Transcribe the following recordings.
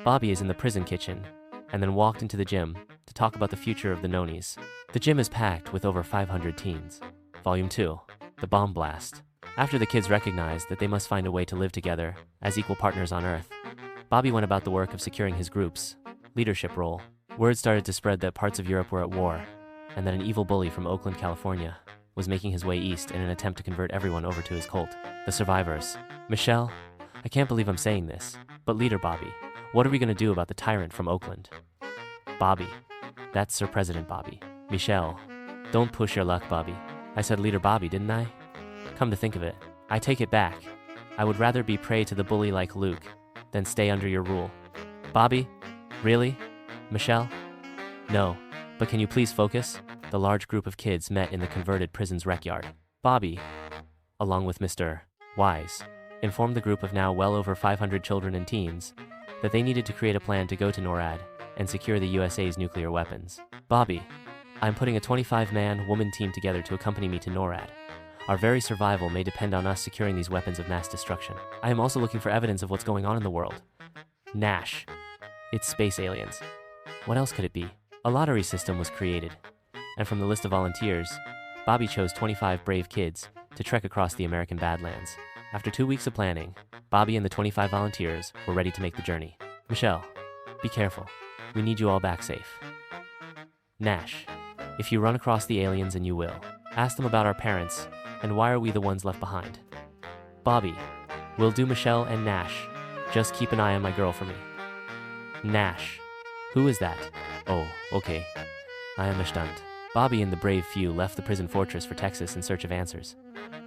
Bobby is in the prison kitchen, and then walked into the gym to talk about the future of the Nonnies. The gym is packed with over 500 teens. Volume 2, The Bomb Blast. After the kids recognized that they must find a way to live together as equal partners on Earth, Bobby went about the work of securing his group's leadership role. Word started to spread that parts of Europe were at war, and that an evil bully from Oakland, California, was making his way east in an attempt to convert everyone over to his cult. The survivors. Michelle, I can't believe I'm saying this, but Leader Bobby, what are we gonna do about the tyrant from Oakland? Bobby, that's Sir President Bobby. Michelle, don't push your luck, Bobby. I said Leader Bobby, didn't I? Come to think of it, I take it back. I would rather be prey to the bully like Luke than stay under your rule. Bobby? Really? Michelle? No, but can you please focus? The large group of kids met in the converted prison's rec yard. Bobby, along with Mr. Wise, informed the group of now well over 500 children and teens that they needed to create a plan to go to NORAD and secure the USA's nuclear weapons. Bobby, I'm putting a 25-man woman team together to accompany me to NORAD. Our very survival may depend on us securing these weapons of mass destruction. I am also looking for evidence of what's going on in the world. Nash. It's space aliens. What else could it be? A lottery system was created, and from the list of volunteers, Bobby chose 25 brave kids to trek across the American Badlands. After 2 weeks of planning, Bobby and the 25 volunteers were ready to make the journey. Michelle, be careful. We need you all back safe. Nash, if you run across the aliens, and you will, ask them about our parents and why are we the ones left behind. Bobby, we'll do Michelle and Nash. Just keep an eye on my girl for me. Nash, who is that? Oh, okay. I understand. Bobby and the brave few left the prison fortress for Texas in search of answers.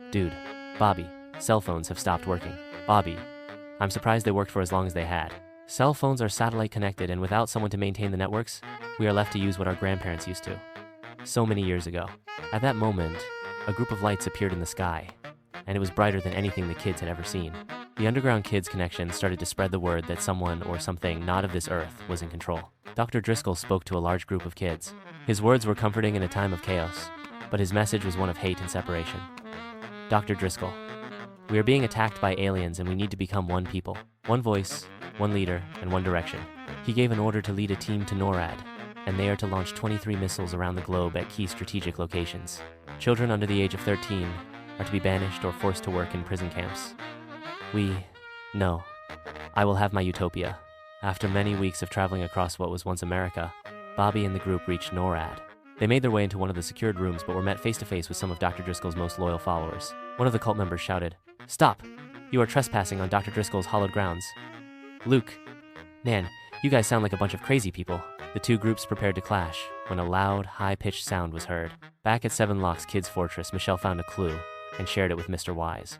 Dude, Bobby, cell phones have stopped working. Bobby, I'm surprised they worked for as long as they had. Cell phones are satellite connected, and without someone to maintain the networks, we are left to use what our grandparents used to. So many years ago. At that moment, a group of lights appeared in the sky, and it was brighter than anything the kids had ever seen. The underground kids connection started to spread the word that someone or something not of this earth was in control. Dr. Driscoll spoke to a large group of kids. His words were comforting in a time of chaos, but his message was one of hate and separation. Dr. Driscoll, we are being attacked by aliens, and we need to become one people, one voice, one leader, and one direction. He gave an order to lead a team to NORAD, and they are to launch 23 missiles around the globe at key strategic locations. Children under the age of 13 are to be banished or forced to work in prison camps. No. I will have my utopia. After many weeks of traveling across what was once America, Bobby and the group reached NORAD. They made their way into one of the secured rooms, but were met face to face with some of Dr. Driscoll's most loyal followers. One of the cult members shouted, "Stop! You are trespassing on Dr. Driscoll's hallowed grounds." Luke, man, you guys sound like a bunch of crazy people. The two groups prepared to clash when a loud, high-pitched sound was heard. Back at Seven Locks Kids Fortress, Michelle found a clue and shared it with Mr. Wise.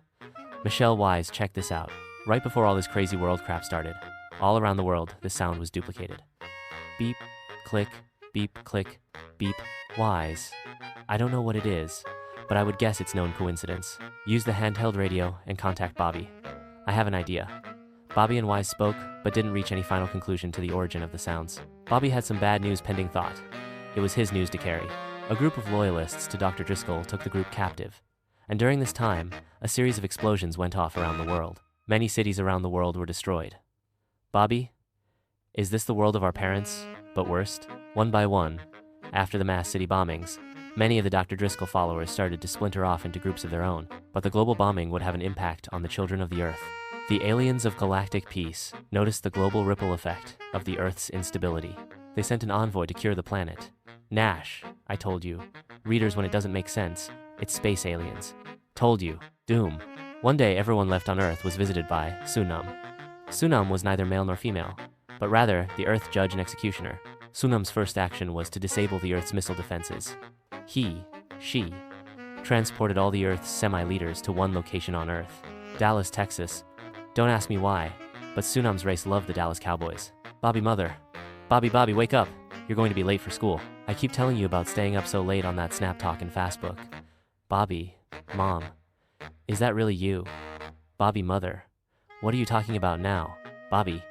Michelle Wise, check this out. Right before all this crazy world crap started, all around the world, the sound was duplicated. Beep, click, beep, click, beep. Wise. I don't know what it is, but I would guess it's no coincidence. Use the handheld radio and contact Bobby. I have an idea. Bobby and Wise spoke, but didn't reach any final conclusion to the origin of the sounds. Bobby had some bad news pending thought. It was his news to carry. A group of loyalists to Dr. Driscoll took the group captive, and during this time, a series of explosions went off around the world. Many cities around the world were destroyed. Bobby, is this the world of our parents, but worst? One by one, after the mass city bombings, many of the Dr. Driscoll followers started to splinter off into groups of their own, but the global bombing would have an impact on the children of the Earth. The aliens of galactic peace noticed the global ripple effect of the Earth's instability. They sent an envoy to cure the planet. Nash, I told you. Readers, when it doesn't make sense, it's space aliens. Told you. Doom. One day, everyone left on Earth was visited by Sunam. Sunam was neither male nor female, but rather the Earth judge and executioner. Sunam's first action was to disable the Earth's missile defenses. She, transported all the Earth's semi-leaders to one location on Earth, Dallas, Texas. Don't ask me why, but Sunam's race loved the Dallas Cowboys. Bobby, mother. Bobby, wake up. You're going to be late for school. I keep telling you about staying up so late on that Snap Talk and Fastbook. Bobby, mom. Is that really you? Bobby, mother. What are you talking about now? Bobby.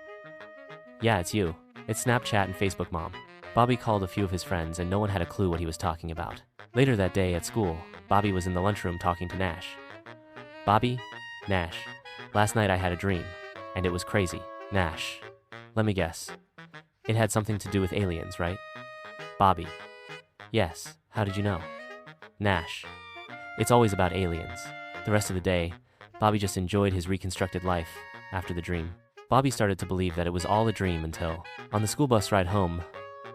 Yeah, it's you. It's Snapchat and Facebook, mom. Bobby called a few of his friends, and no one had a clue what he was talking about. Later that day at school, Bobby was in the lunchroom talking to Nash. Bobby, Nash. Last night I had a dream, and it was crazy. Nash. Let me guess. It had something to do with aliens, right? Bobby. Yes, how did you know? Nash. It's always about aliens. The rest of the day, Bobby just enjoyed his reconstructed life after the dream. Bobby started to believe that it was all a dream until, on the school bus ride home,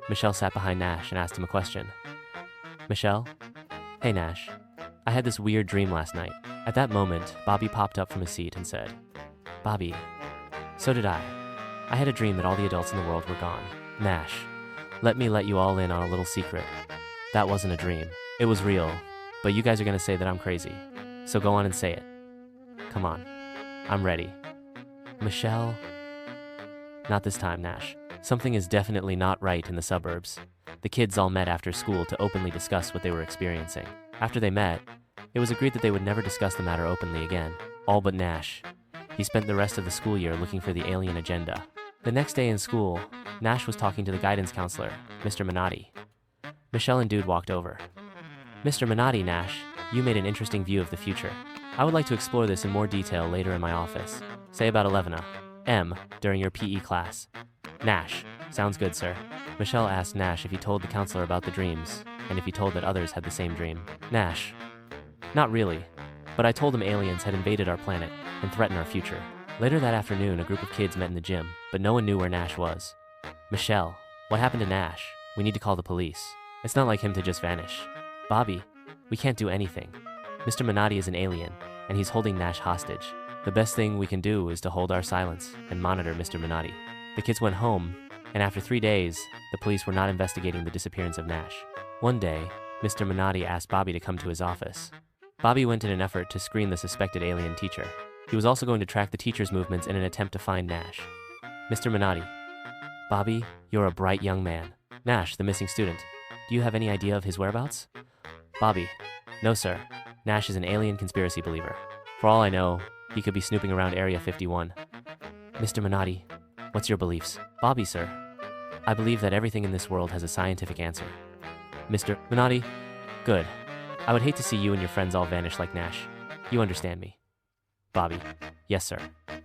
Michelle sat behind Nash and asked him a question. Michelle? Hey Nash, I had this weird dream last night. At that moment, Bobby popped up from his seat and said, Bobby, so did I. I had a dream that all the adults in the world were gone. Nash, let me let you all in on a little secret. That wasn't a dream. It was real, but you guys are gonna say that I'm crazy. So go on and say it. Come on, I'm ready. Michelle? Not this time, Nash. Something is definitely not right in the suburbs. The kids all met after school to openly discuss what they were experiencing. After they met, it was agreed that they would never discuss the matter openly again. All but Nash. He spent the rest of the school year looking for the alien agenda. The next day in school, Nash was talking to the guidance counselor, Mr. Minotti. Michelle and Dude walked over. Mr. Minotti, Nash, you made an interesting view of the future. I would like to explore this in more detail later in my office. Say about 11 a.m. during your PE class. Nash, sounds good, sir. Michelle asked Nash if he told the counselor about the dreams, and if he told that others had the same dream. Nash, not really, but I told him aliens had invaded our planet and threatened our future. Later that afternoon, a group of kids met in the gym, but no one knew where Nash was. Michelle, what happened to Nash? We need to call the police. It's not like him to just vanish. Bobby, we can't do anything. Mr. Minotti is an alien, and he's holding Nash hostage. The best thing we can do is to hold our silence and monitor Mr. Minotti. The kids went home, and after 3 days, the police were not investigating the disappearance of Nash. One day, Mr. Minotti asked Bobby to come to his office. Bobby went in an effort to screen the suspected alien teacher. He was also going to track the teacher's movements in an attempt to find Nash. Mr. Minotti. Bobby, you're a bright young man. Nash, the missing student. Do you have any idea of his whereabouts? Bobby. No, sir. Nash is an alien conspiracy believer. For all I know, he could be snooping around Area 51. Mr. Minotti, what's your beliefs? Bobby, sir. I believe that everything in this world has a scientific answer. Mr. Minotti. Good. I would hate to see you and your friends all vanish like Nash. You understand me. Bobby. Yes, sir.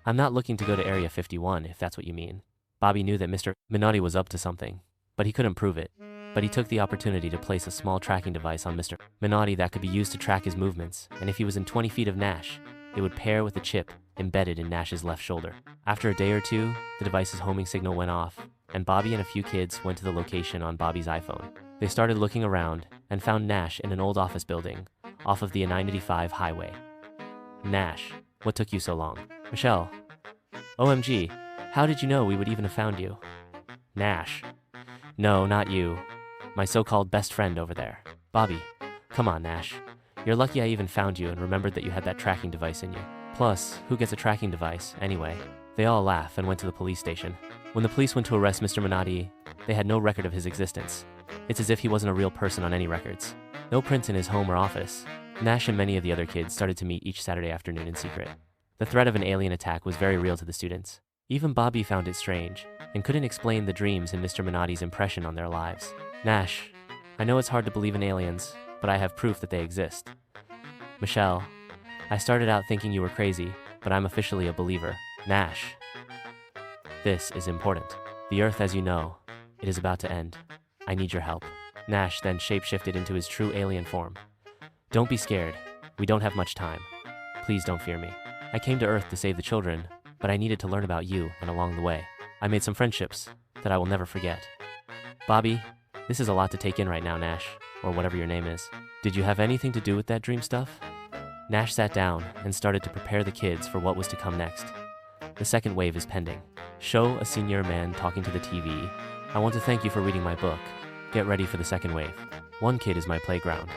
I'm not looking to go to Area 51, if that's what you mean. Bobby knew that Mr. Minotti was up to something, but he couldn't prove it. But he took the opportunity to place a small tracking device on Mr. Minotti that could be used to track his movements, and if he was in 20 feet of Nash, it would pair with a chip embedded in Nash's left shoulder. After a day or two, the device's homing signal went off, and Bobby and a few kids went to the location on Bobby's iPhone. They started looking around and found Nash in an old office building off of the 985 highway. Nash, what took you so long? Michelle. OMG, how did you know we would even have found you? Nash. No, not you. My so-called best friend over there. Bobby. Come on, Nash. You're lucky I even found you and remembered that you had that tracking device in you. Plus, who gets a tracking device, anyway? They all laughed and went to the police station. When the police went to arrest Mr. Minotti, they had no record of his existence. It's as if he wasn't a real person on any records. No prints in his home or office. Nash and many of the other kids started to meet each Saturday afternoon in secret. The threat of an alien attack was very real to the students. Even Bobby found it strange, and couldn't explain the dreams and Mr. Minotti's impression on their lives. Nash, I know it's hard to believe in aliens, but I have proof that they exist. Michelle, I started out thinking you were crazy, but I'm officially a believer. Nash. This is important. The Earth, as you know, it is about to end. I need your help. Nash then shapeshifted into his true alien form. Don't be scared. We don't have much time. Please don't fear me. I came to Earth to save the children, but I needed to learn about you, and along the way, I made some friendships that I will never forget. Bobby, this is a lot to take in right now, Nash, or whatever your name is. Did you have anything to do with that dream stuff? Nash sat down and started to prepare the kids for what was to come next. The second wave is pending. Show a senior man talking to the TV. I want to thank you for reading my book. Get ready for the second wave. One kid is my playground.